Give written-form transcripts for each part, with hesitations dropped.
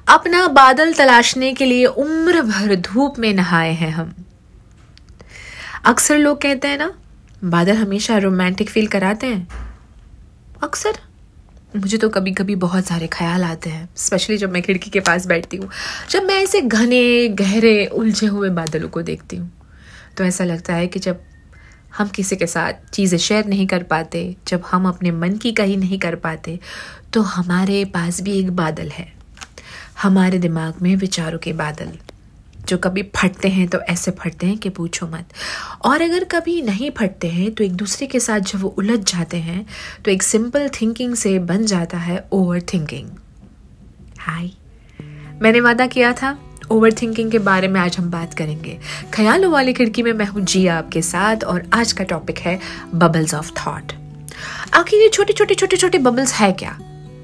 अपना बादल तलाशने के लिए उम्र भर धूप में नहाए हैं हम। अक्सर लोग कहते हैं ना, बादल हमेशा रोमांटिक फील कराते हैं। अक्सर मुझे तो कभी कभी बहुत सारे ख्याल आते हैं, स्पेशली जब मैं खिड़की के पास बैठती हूँ। जब मैं ऐसे घने गहरे उलझे हुए बादलों को देखती हूँ तो ऐसा लगता है कि जब हम किसी के साथ चीज़ें शेयर नहीं कर पाते, जब हम अपने मन की कही नहीं कर पाते, तो हमारे पास भी एक बादल है, हमारे दिमाग में विचारों के बादल, जो कभी फटते हैं तो ऐसे फटते हैं कि पूछो मत। और अगर कभी नहीं फटते हैं तो एक दूसरे के साथ जब वो उलझ जाते हैं तो एक सिंपल थिंकिंग से बन जाता है ओवर थिंकिंग। हाय, मैंने वादा किया था ओवर थिंकिंग के बारे में आज हम बात करेंगे। ख्यालों वाली खिड़की में मैं हूँ जिया आपके साथ, और आज का टॉपिक है बबल्स ऑफ थॉट। आखिर ये छोटे छोटे बबल्स है क्या?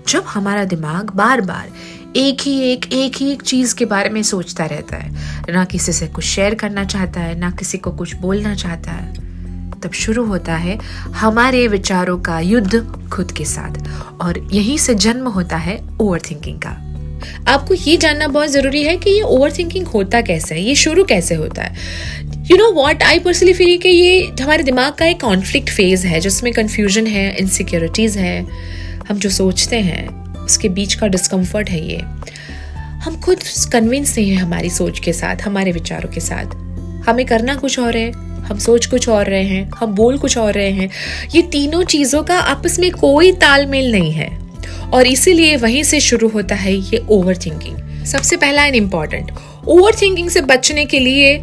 जब हमारा दिमाग बार बार एक ही एक चीज के बारे में सोचता रहता है, ना किसी से कुछ शेयर करना चाहता है, ना किसी को कुछ बोलना चाहता है, तब शुरू होता है हमारे विचारों का युद्ध खुद के साथ, और यहीं से जन्म होता है ओवर थिंकिंग का। आपको ये जानना बहुत जरूरी है कि ये ओवर थिंकिंग होता कैसे है, ये शुरू कैसे होता है। You know what, I personally feel कि ये हमारे दिमाग का एक कॉन्फ्लिक्ट फेज है, जिसमें कंफ्यूजन है, इनसिक्योरिटीज है, हम जो सोचते हैं उसके बीच का डिस्कम्फर्ट है। ये हम खुद कन्विंस नहीं है हमारी सोच के साथ, हमारे विचारों के साथ। हमें करना कुछ और है, हम सोच कुछ और रहे हैं, हम बोल कुछ और रहे हैं। ये तीनों चीजों का आपस में कोई तालमेल नहीं है, और इसीलिए वहीं से शुरू होता है ये ओवर थिंकिंग। सबसे पहला एंड इम्पॉर्टेंट, ओवर थिंकिंग से बचने के लिए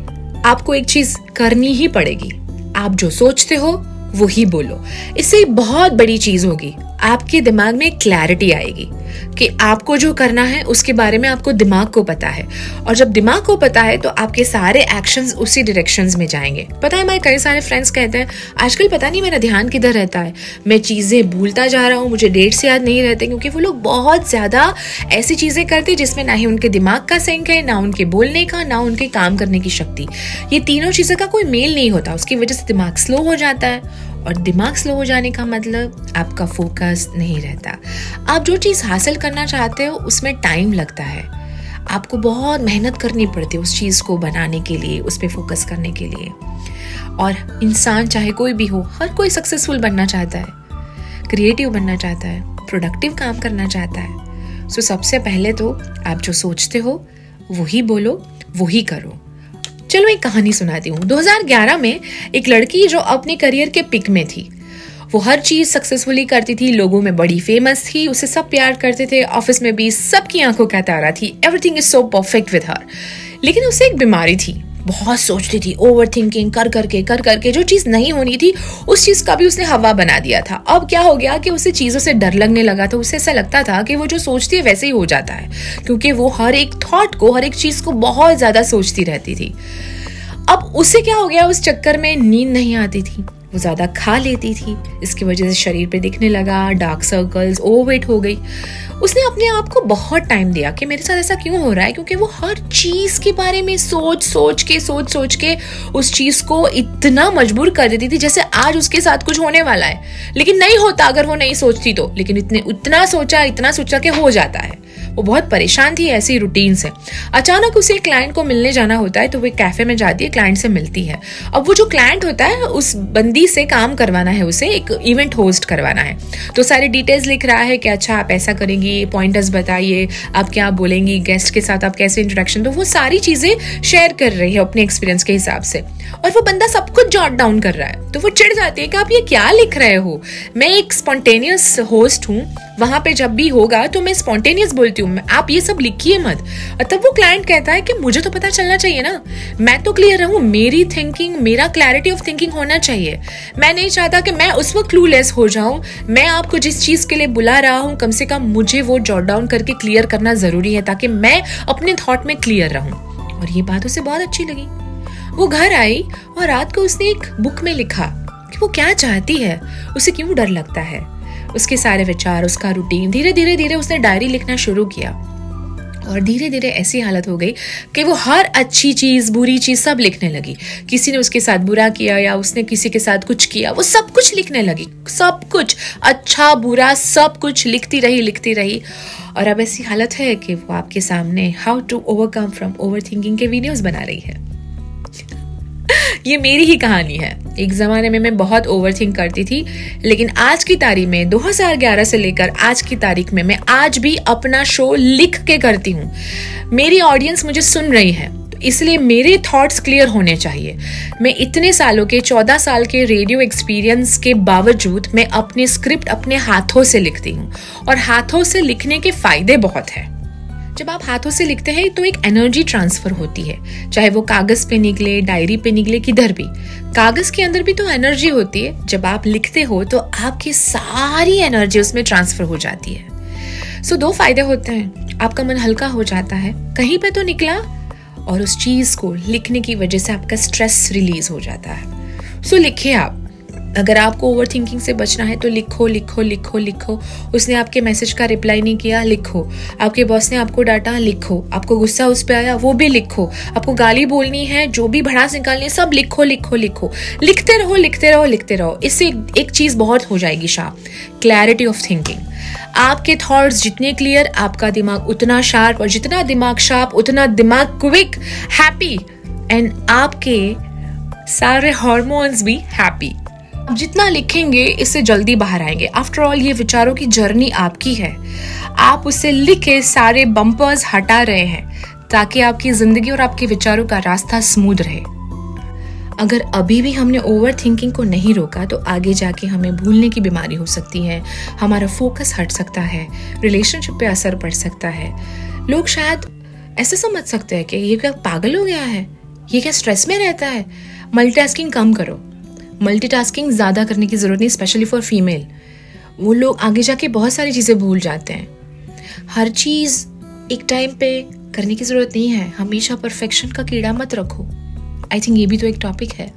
आपको एक चीज करनी ही पड़ेगी। आप जो सोचते हो वो ही बोलो। इससे बहुत बड़ी चीज होगी, आपके दिमाग में क्लैरिटी आएगी कि आपको जो करना है उसके बारे में आपको दिमाग को पता है, और जब दिमाग को पता है तो आपके सारे एक्शंस उसी डायरेक्शंस में जाएंगे। पता है, हमारे कई सारे फ्रेंड्स कहते हैं आजकल पता नहीं मेरा ध्यान किधर रहता है, मैं चीजें भूलता जा रहा हूँ, मुझे डेट्स याद नहीं रहते, क्योंकि वो लोग बहुत ज्यादा ऐसी चीजें करते जिसमें ना ही उनके दिमाग का सिंक है, ना उनके बोलने का, ना उनके काम करने की शक्ति। ये तीनों चीजों का कोई मेल नहीं होता, उसकी वजह से दिमाग स्लो हो जाता है, और दिमाग स्लो हो जाने का मतलब आपका फोकस नहीं रहता। आप जो चीज़ हासिल करना चाहते हो उसमें टाइम लगता है, आपको बहुत मेहनत करनी पड़ती है उस चीज़ को बनाने के लिए, उस पर फोकस करने के लिए। और इंसान चाहे कोई भी हो, हर कोई सक्सेसफुल बनना चाहता है, क्रिएटिव बनना चाहता है, प्रोडक्टिव काम करना चाहता है। सो सबसे पहले तो आप जो सोचते हो वही बोलो, वही करो। चलो एक कहानी सुनाती हूँ। 2011 में एक लड़की जो अपने करियर के पिक में थी, वो हर चीज सक्सेसफुली करती थी, लोगों में बड़ी फेमस थी, उसे सब प्यार करते थे, ऑफिस में भी सबकी आंखों का तारा थी, everything is so perfect with her. लेकिन उसे एक बीमारी थी, बहुत सोचती थी, ओवर थिंकिंग कर करके जो चीज नहीं होनी थी उस चीज का भी उसने हवा बना दिया था। अब क्या हो गया कि उसे चीजों से डर लगने लगा था। उसे ऐसा लगता था कि वो जो सोचती है वैसे ही हो जाता है, क्योंकि वो हर एक थॉट को, हर एक चीज को बहुत ज्यादा सोचती रहती थी। अब उसे क्या हो गया, उस चक्कर में नींद नहीं आती थी, वो ज्यादा खा लेती थी, इसकी वजह से शरीर पे दिखने लगा डार्क सर्कल्स, ओवरवेट हो गई। उसने अपने आप को बहुत टाइम दिया कि मेरे साथ ऐसा क्यों हो रहा है, क्योंकि वो हर चीज के बारे में सोच के उस चीज को इतना मजबूर कर देती थी जैसे आज उसके साथ कुछ होने वाला है, लेकिन नहीं होता अगर वो नहीं सोचती तो। लेकिन इतना सोचा कि हो जाता है। वो बहुत परेशान थी ऐसी रूटीन से। अचानक उसे क्लाइंट को मिलने जाना होता है, तो वो एक कैफे में जाती है, क्लाइंट से मिलती है। अब वो जो क्लाइंट होता है उस बंदी से काम करवाना है, उसे एक इवेंट होस्ट करवाना है, तो सारी डिटेल्स लिख रहा है कि अच्छा आप ऐसा करेंगी, पॉइंटर्स बताइए, आप क्या बोलेंगी, गेस्ट के साथ आप कैसे इंट्रोडक्शन, तो वो सारी चीजें शेयर कर रही है अपने एक्सपीरियंस के हिसाब से, और वो बंदा सब कुछ जॉट डाउन कर रहा है। तो वो चिढ़ जाती है कि आप ये क्या लिख रहे हो, मैं एक स्पॉन्टेनियस होस्ट हूँ, वहां पे जब भी होगा तो मैं स्पॉन्टेनियस बोलती हूँ, आप ये सब लिखिए मत। तब वो क्लाइंट कहता है कि मुझे तो पता चलना चाहिए ना, मैं तो क्लियर रहूं, मेरी थिंकिंग, मेरा क्लैरिटी ऑफ थिंकिंग होना चाहिए। मैं नहीं चाहता कि मैं उस वक्त क्लूलेस हो जाऊं। मैं आपको जिस चीज के लिए बुला रहा हूं, कम से कम मुझे वो जॉट डाउन करके क्लियर करना जरूरी है, ताकि मैं अपने थॉट में क्लियर रहूं। और ये बात उसे बहुत अच्छी लगी। वो घर आई और रात को उसने एक बुक में लिखा कि वो क्या चाहती है, उसे क्यों डर लगता है, उसके सारे विचार, उसका रूटीन। धीरे धीरे उसने डायरी लिखना शुरू किया। और धीरे धीरे ऐसी हालत हो गई कि वो हर अच्छी चीज बुरी चीज सब लिखने लगी। किसी ने उसके साथ बुरा किया या उसने किसी के साथ कुछ किया, वो सब कुछ लिखने लगी, सब कुछ अच्छा बुरा सब कुछ लिखती रही। और अब ऐसी हालत है कि वो आपके सामने how to overcome from overthinking के वीडियोस बना रही है। ये मेरी ही कहानी है। एक जमाने में मैं बहुत ओवरथिंक करती थी, लेकिन आज की तारीख में 2011 से लेकर आज की तारीख में मैं आज भी अपना शो लिख के करती हूँ। मेरी ऑडियंस मुझे सुन रही है, तो इसलिए मेरे थॉट्स क्लियर होने चाहिए। मैं इतने सालों के 14 साल के रेडियो एक्सपीरियंस के बावजूद मैं अपने स्क्रिप्ट अपने हाथों से लिखती हूँ, और हाथों से लिखने के फायदे बहुत हैं। जब आप हाथों से लिखते हैं तो एक एनर्जी ट्रांसफर होती है, चाहे वो कागज पे निकले, डायरी पे निकले, किधर भी। कागज के अंदर भी तो एनर्जी होती है। जब आप लिखते हो तो आपकी सारी एनर्जी उसमें ट्रांसफर हो जाती है। सो 2 फायदे होते हैं। आपका मन हल्का हो जाता है, कहीं पे तो निकला, और उस चीज को लिखने की वजह से आपका स्ट्रेस रिलीज हो जाता है। सो लिखिए आप। अगर आपको ओवरथिंकिंग से बचना है तो लिखो। उसने आपके मैसेज का रिप्लाई नहीं किया, लिखो। आपके बॉस ने आपको डांटा, लिखो। आपको गुस्सा उस पे आया, वो भी लिखो। आपको गाली बोलनी है, जो भी भड़ास निकालनी है, सब लिखो। लिखते रहो। इससे एक चीज बहुत हो जाएगी शार्प, क्लैरिटी ऑफ थिंकिंग। आपके थॉट्स जितने क्लियर, आपका दिमाग उतना शार्प, और जितना दिमाग शार्प उतना दिमाग क्विक, हैप्पी, एंड आपके सारे हार्मोन्स भी हैप्पी। आप जितना लिखेंगे इससे जल्दी बाहर आएंगे। आफ्टर ऑल ये विचारों की जर्नी आपकी है। आप उससे लिखे सारे बम्पर्स हटा रहे हैं ताकि आपकी जिंदगी और आपके विचारों का रास्ता स्मूथ रहे। अगर अभी भी हमने ओवर थिंकिंग को नहीं रोका तो आगे जाके हमें भूलने की बीमारी हो सकती है, हमारा फोकस हट सकता है, रिलेशनशिप पे असर पड़ सकता है। लोग शायद ऐसे समझ सकते हैं कि ये क्या पागल हो गया है, ये क्या स्ट्रेस में रहता है। मल्टीटास्किंग कम करो। मल्टीटास्किंग ज़्यादा करने की ज़रूरत नहीं, स्पेशली फॉर फीमेल। वो लोग आगे जाके बहुत सारी चीज़ें भूल जाते हैं। हर चीज़ एक टाइम पे करने की ज़रूरत नहीं है। हमेशा परफेक्शन का कीड़ा मत रखो। आई थिंक ये भी तो एक टॉपिक है।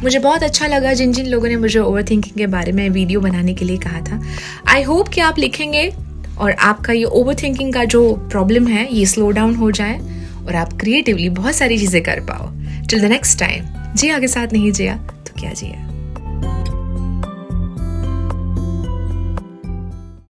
मुझे बहुत अच्छा लगा जिन जिन लोगों ने मुझे ओवरथिंकिंग के बारे में वीडियो बनाने के लिए कहा था। आई होप कि आप लिखेंगे और आपका ये ओवरथिंकिंग का जो प्रॉब्लम है ये स्लो डाउन हो जाए और आप क्रिएटिवली बहुत सारी चीज़ें कर पाओ। टिल द नेक्स्ट टाइम, जिया के साथ नहीं जिया तो क्या जिया।